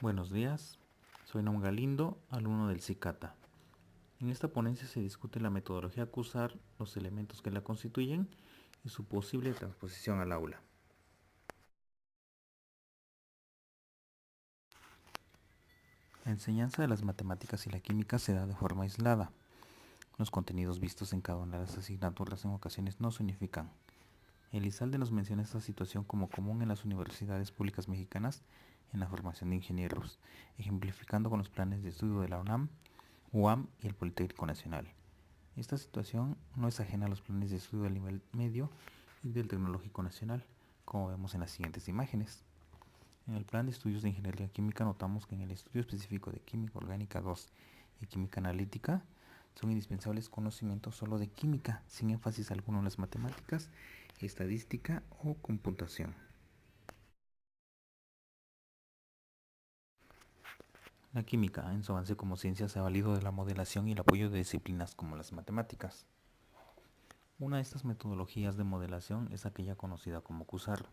Buenos días, soy Naum Galindo, alumno del CICATA. En esta ponencia se discute la metodología que usar, los elementos que la constituyen y su posible transposición al aula. La enseñanza de las matemáticas y la química se da de forma aislada. Los contenidos vistos en cada una de las asignaturas en ocasiones no se unifican. Elizalde nos menciona esta situación como común en las universidades públicas mexicanas en la formación de ingenieros, ejemplificando con los planes de estudio de la UAM y el Politécnico Nacional. Esta situación no es ajena a los planes de estudio del nivel medio y del Tecnológico Nacional, como vemos en las siguientes imágenes. En el plan de estudios de Ingeniería Química notamos que en el estudio específico de Química Orgánica 2 y Química Analítica son indispensables conocimientos solo de química, sin énfasis alguno en las matemáticas, estadística o computación. La química, en su avance como ciencia, se ha valido de la modelación y el apoyo de disciplinas como las matemáticas. Una de estas metodologías de modelación es aquella conocida como QSAR,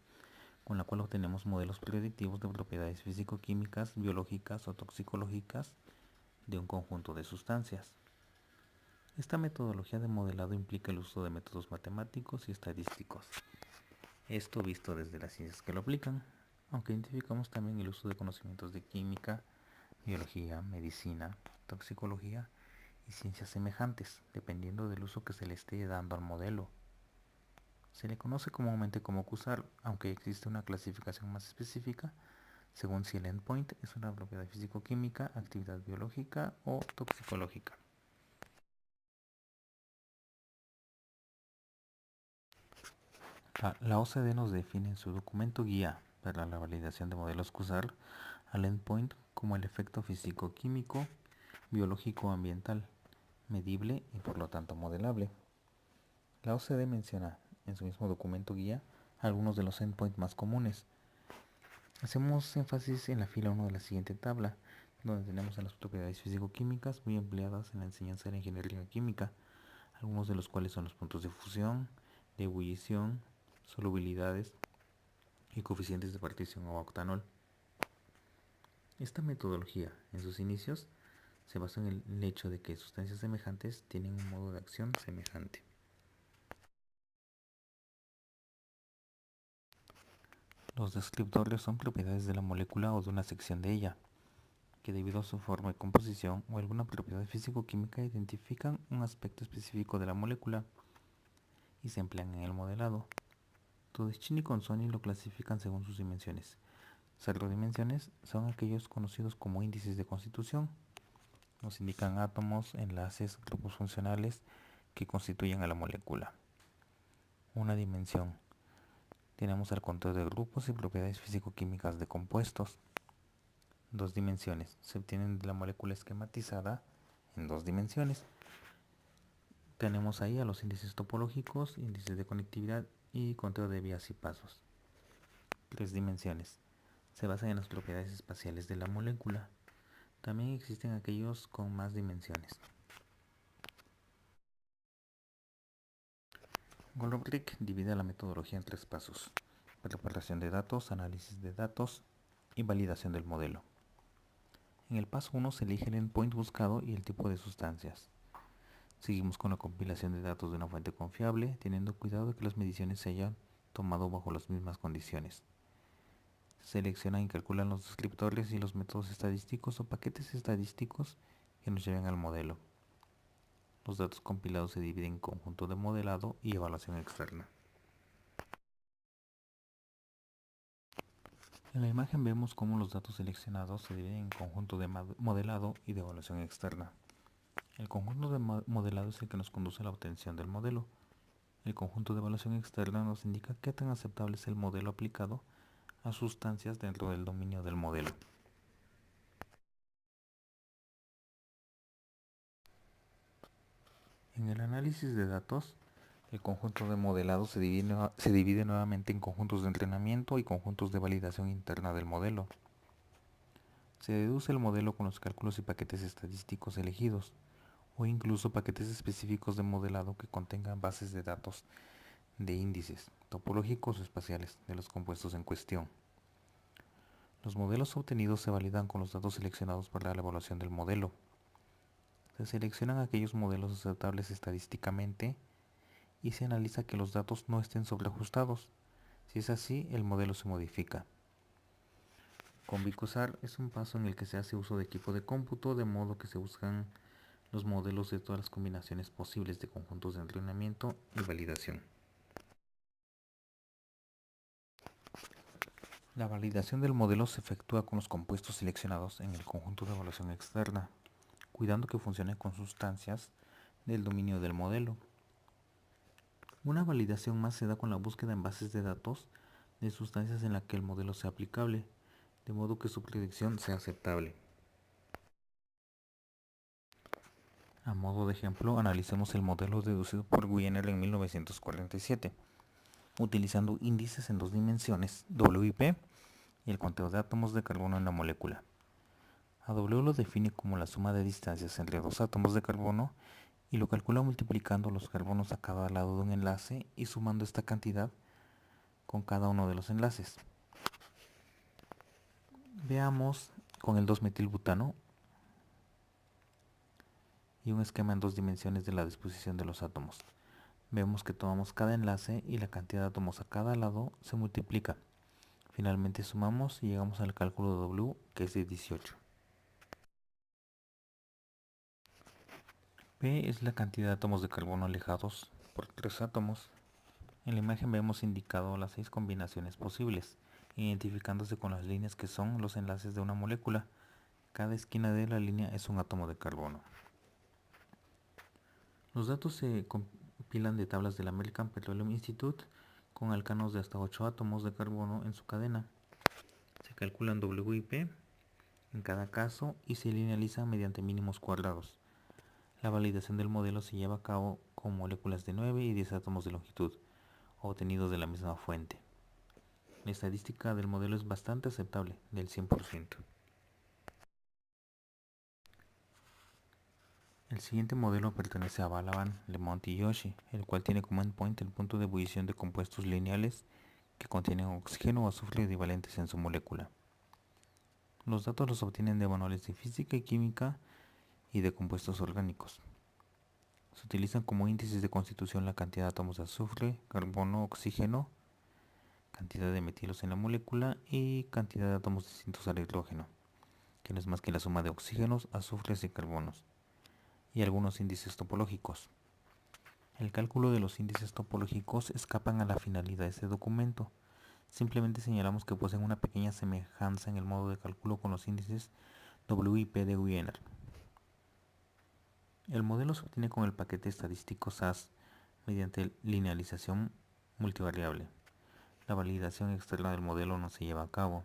con la cual obtenemos modelos predictivos de propiedades físico-químicas, biológicas o toxicológicas de un conjunto de sustancias. Esta metodología de modelado implica el uso de métodos matemáticos y estadísticos, esto visto desde las ciencias que lo aplican, aunque identificamos también el uso de conocimientos de química, biología, medicina, toxicología y ciencias semejantes, dependiendo del uso que se le esté dando al modelo. Se le conoce comúnmente como QSAR, aunque existe una clasificación más específica según si el endpoint es una propiedad físico-química, actividad biológica o toxicológica. La OCDE nos define en su documento guía para la validación de modelos QSAR al endpoint como el efecto físico-químico, biológico o ambiental, medible y por lo tanto modelable. La OCDE menciona en su mismo documento guía algunos de los endpoints más comunes. Hacemos énfasis en la fila 1 de la siguiente tabla, donde tenemos a las propiedades físico-químicas muy empleadas en la enseñanza de la ingeniería química, algunos de los cuales son los puntos de fusión, de ebullición, solubilidades y coeficientes de partición o octanol. Esta metodología, en sus inicios, se basó en el hecho de que sustancias semejantes tienen un modo de acción semejante. Los descriptores son propiedades de la molécula o de una sección de ella, que debido a su forma y composición o alguna propiedad físico-química identifican un aspecto específico de la molécula y se emplean en el modelado. Todeschini y Consoni lo clasifican según sus dimensiones. Sacrodimensiones son aquellos conocidos como índices de constitución. Nos indican átomos, enlaces, grupos funcionales que constituyen a la molécula. Una dimensión. Tenemos el control de grupos y propiedades físico-químicas de compuestos. Dos dimensiones. Se obtienen de la molécula esquematizada en dos dimensiones. Tenemos ahí a los índices topológicos, índices de conectividad y conteo de vías y pasos. Tres dimensiones. Se basan en las propiedades espaciales de la molécula. También existen aquellos con más dimensiones. Golobrick divide la metodología en tres pasos: preparación de datos, análisis de datos y validación del modelo. En el paso 1 se elige el endpoint buscado y el tipo de sustancias. Seguimos con la compilación de datos de una fuente confiable, teniendo cuidado de que las mediciones se hayan tomado bajo las mismas condiciones. Se seleccionan y calculan los descriptores y los métodos estadísticos o paquetes estadísticos que nos lleven al modelo. Los datos compilados se dividen en conjunto de modelado y evaluación externa. En la imagen vemos cómo los datos seleccionados se dividen en conjunto de modelado y de evaluación externa. El conjunto de modelado es el que nos conduce a la obtención del modelo. El conjunto de evaluación externa nos indica qué tan aceptable es el modelo aplicado a sustancias dentro del dominio del modelo. En el análisis de datos, el conjunto de modelado se divide nuevamente en conjuntos de entrenamiento y conjuntos de validación interna del modelo. Se deduce el modelo con los cálculos y paquetes estadísticos elegidos, o incluso paquetes específicos de modelado que contengan bases de datos de índices topológicos o espaciales de los compuestos en cuestión. Los modelos obtenidos se validan con los datos seleccionados para la evaluación del modelo. Se seleccionan aquellos modelos aceptables estadísticamente y se analiza que los datos no estén sobreajustados. Si es así, el modelo se modifica. Convicusar es un paso en el que se hace uso de equipo de cómputo, de modo que se buscan los modelos de todas las combinaciones posibles de conjuntos de entrenamiento y validación. La validación del modelo se efectúa con los compuestos seleccionados en el conjunto de evaluación externa, cuidando que funcione con sustancias del dominio del modelo. Una validación más se da con la búsqueda en bases de datos de sustancias en las que el modelo sea aplicable, de modo que su predicción sea aceptable. A modo de ejemplo, analicemos el modelo deducido por Wiener en 1947, utilizando índices en dos dimensiones, W y P, y el conteo de átomos de carbono en la molécula. A W lo define como la suma de distancias entre dos átomos de carbono y lo calcula multiplicando los carbonos a cada lado de un enlace y sumando esta cantidad con cada uno de los enlaces. Veamos con el 2-metilbutano y un esquema en dos dimensiones de la disposición de los átomos. Vemos que tomamos cada enlace y la cantidad de átomos a cada lado se multiplica. Finalmente sumamos y llegamos al cálculo de W, que es de 18. P es la cantidad de átomos de carbono alejados por 3 átomos. En la imagen vemos indicado las 6 combinaciones posibles, identificándose con las líneas que son los enlaces de una molécula. Cada esquina de la línea es un átomo de carbono. Los datos se compilan de tablas del American Petroleum Institute con alcanos de hasta 8 átomos de carbono en su cadena. Se calculan W y P en cada caso y se linealizan mediante mínimos cuadrados. La validación del modelo se lleva a cabo con moléculas de 9 y 10 átomos de longitud, obtenidos de la misma fuente. La estadística del modelo es bastante aceptable, del 100%. El siguiente modelo pertenece a Balaban, Lemont y Yoshi, el cual tiene como endpoint el punto de ebullición de compuestos lineales que contienen oxígeno o azufre divalentes en su molécula. Los datos los obtienen de manuales de física y química y de compuestos orgánicos. Se utilizan como índices de constitución la cantidad de átomos de azufre, carbono, oxígeno, cantidad de metilos en la molécula y cantidad de átomos distintos al hidrógeno, que no es más que la suma de oxígenos, azufres y carbonos, y algunos índices topológicos. El cálculo de los índices topológicos escapan a la finalidad de este documento. Simplemente señalamos que poseen una pequeña semejanza en el modo de cálculo con los índices W y P de Wiener. El modelo se obtiene con el paquete estadístico SAS mediante linealización multivariable. La validación externa del modelo no se lleva a cabo.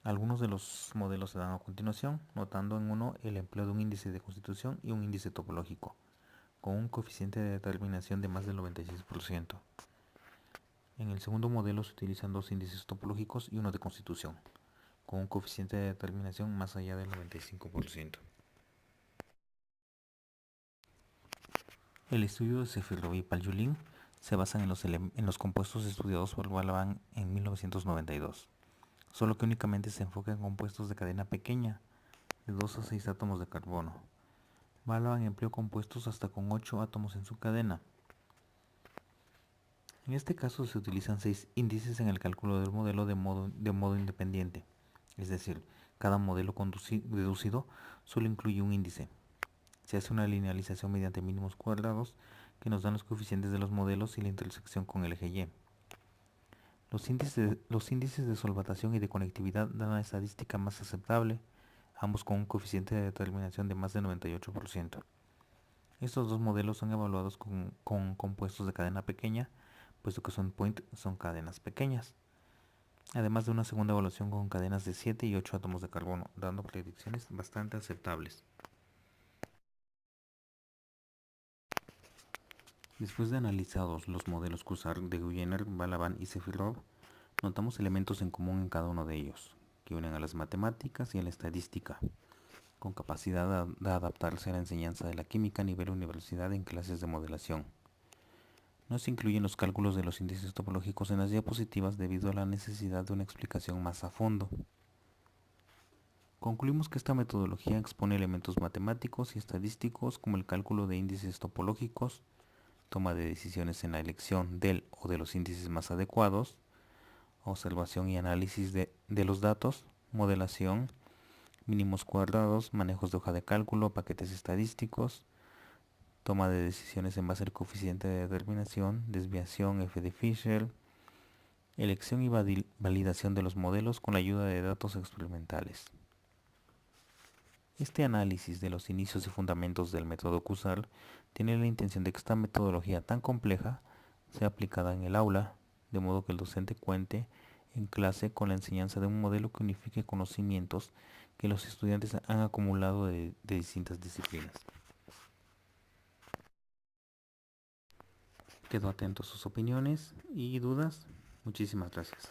Algunos de los modelos se dan a continuación, notando en uno el empleo de un índice de constitución y un índice topológico, con un coeficiente de determinación de más del 96%. En el segundo modelo se utilizan dos índices topológicos y uno de constitución, con un coeficiente de determinación más allá del 95%. El estudio de Sefirov y Paljulin se basa en los compuestos estudiados por Balaban en 1992, solo que únicamente se enfoca en compuestos de cadena pequeña, de 2 a 6 átomos de carbono. Balaban empleó compuestos hasta con 8 átomos en su cadena. En este caso se utilizan 6 índices en el cálculo del modelo de modo independiente, es decir, cada modelo deducido solo incluye un índice. Se hace una linealización mediante mínimos cuadrados que nos dan los coeficientes de los modelos y la intersección con el eje Y. Los índices de solvatación y de conectividad dan una estadística más aceptable, ambos con un coeficiente de determinación de más del 98%. Estos dos modelos son evaluados con compuestos de cadena pequeña, puesto que su endpoint son cadenas pequeñas, además de una segunda evaluación con cadenas de 7 y 8 átomos de carbono, dando predicciones bastante aceptables. Después de analizados los modelos Cursor de Wiener, Balaban y Sefirov, notamos elementos en común en cada uno de ellos, que unen a las matemáticas y a la estadística, con capacidad de adaptarse a la enseñanza de la química a nivel universidad en clases de modelación. No se incluyen los cálculos de los índices topológicos en las diapositivas debido a la necesidad de una explicación más a fondo. Concluimos que esta metodología expone elementos matemáticos y estadísticos como el cálculo de índices topológicos, toma de decisiones en la elección del o de los índices más adecuados, observación y análisis de los datos, modelación, mínimos cuadrados, manejos de hoja de cálculo, paquetes estadísticos, toma de decisiones en base al coeficiente de determinación, desviación f de Fisher, elección y validación de los modelos con la ayuda de datos experimentales. Este análisis de los inicios y fundamentos del método CUSAR tiene la intención de que esta metodología tan compleja sea aplicada en el aula, de modo que el docente cuente en clase con la enseñanza de un modelo que unifique conocimientos que los estudiantes han acumulado de distintas disciplinas. Quedo atento a sus opiniones y dudas. Muchísimas gracias.